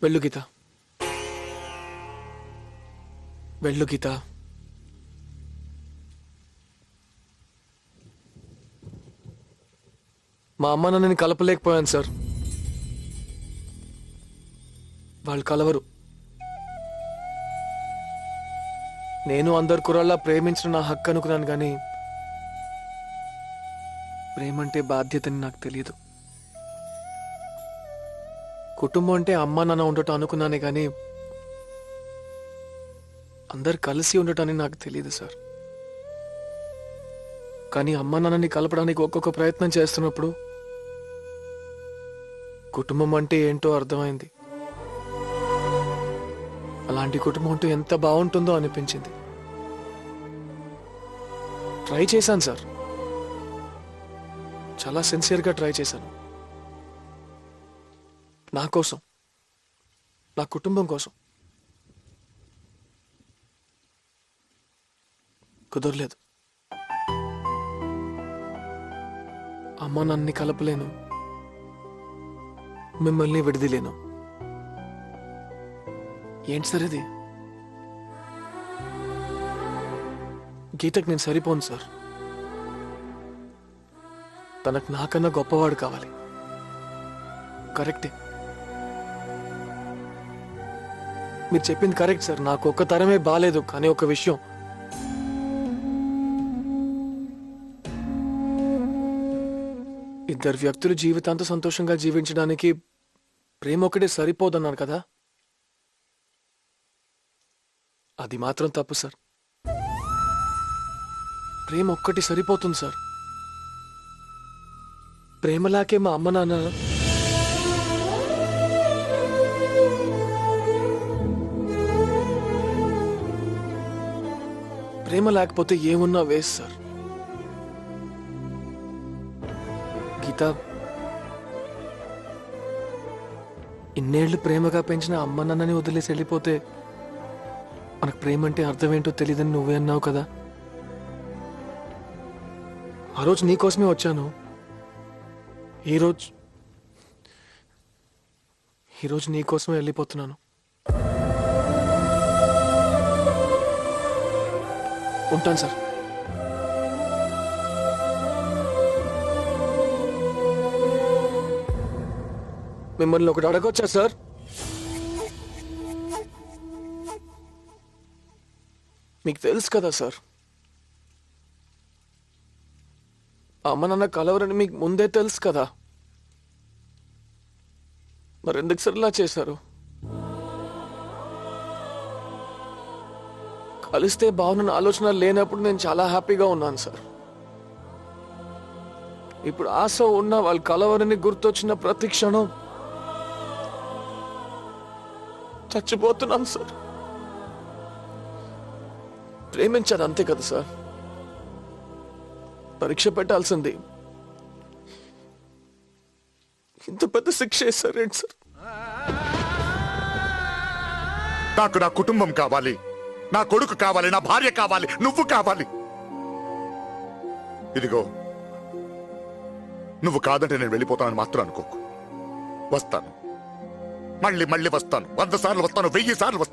వెళ్ళు గీత, వెళ్ళు గీత. మా అమ్మ నన్ను కలపలేకపోయాను సార్. వాళ్ళు కలవరు. నేను అందరు కుర్రాళ్ళ ప్రేమించడం నా హక్కు అనుకున్నాను, కానీ ప్రేమంటే బాధ్యతని నాకు తెలియదు. కుటుంబం అంటే అమ్మ నాన్న ఉండటం అనుకున్నానే, కానీ అందరు కలిసి ఉండటాన్ని నాకు తెలియదు సార్. కానీ అమ్మ నాన్నని కలపడానికి ఒక్కొక్క ప్రయత్నం చేస్తున్నప్పుడు కుటుంబం అంటే ఏంటో అర్థమైంది. అలాంటి కుటుంబం ఉంటూ ఎంత బాగుంటుందో అనిపించింది. ట్రై చేశాను సార్, చాలా సిన్సియర్గా ట్రై చేశాను. నా కోసం, నా కుటుంబం కోసం. కుదరలేదు. అమ్మ నన్ను కలపలేను, మిమ్మల్ని విడదలేను. ఏంటి సార్ ఇది? గీతకు నేను సరిపోను సార్. తనకు నాకన్నా గొప్పవాడు కావాలి. కరెక్టే, మీరు చెప్పింది కరెక్ట్ సార్. నాకు ఒక్క తరమే బాలేదు, కానీ ఒక విషయం, ఇద్దరు వ్యక్తులు జీవితాంతం సంతోషంగా జీవించడానికి ప్రేమ ఒకటే సరిపోదన్నారు కదా, అది మాత్రం తప్పు సార్. ప్రేమ ఒక్కటి సరిపోతుంది సార్. ప్రేమలాకే మా అమ్మ నాన్న ప్రేమ లేకపోతే ఏమున్నా వేస్ట్ సార్. గీత, ఇన్నేళ్లు ప్రేమగా పెంచిన అమ్మ నాన్నని వదిలేసి వెళ్ళిపోతే మనకు ప్రేమ అంటే అర్థం ఏంటో తెలియదని నువ్వే అన్నావు కదా. ఆ రోజు నీకోసమే వచ్చాను. ఈరోజు నీకోసమే వెళ్ళిపోతున్నాను. ఉంటాను సార్. మిమ్మల్ని ఒకటి అడగొచ్చా సార్? మీకు తెలుసు కదా సార్, అమ్మ నాన్న కలవరని మీకు ముందే తెలుసు కదా. మరెందుకు సార్ ఇలా చేశారు? కలిస్తే బాగున్న ఆలోచన లేనప్పుడు నేను చాలా హ్యాపీగా ఉన్నాను సార్. ఇప్పుడు ఆశ ఉన్న వాళ్ళు కలవరని గుర్తొచ్చిన ప్రతి క్షణం చచ్చిపోతున్నాను సార్. ప్రేమించాను అంతే కదా సార్. పరీక్ష పెట్టాల్సింది ఇంత పెద్ద శిక్ష వేశారేంటి సార్? నాకు నా కుటుంబం కావాలి, నా కొడుకు కావాలి, నా భార్య కావాలి, నువ్వు కావాలి. ఇదిగో, నువ్వు కాదంటే నేను వెళ్ళిపోతానని మాత్రం అనుకోకు. వస్తాను, మళ్ళీ మళ్ళీ వస్తాను. 100 సార్లు వస్తాను, 1000 సార్లు వస్తాను.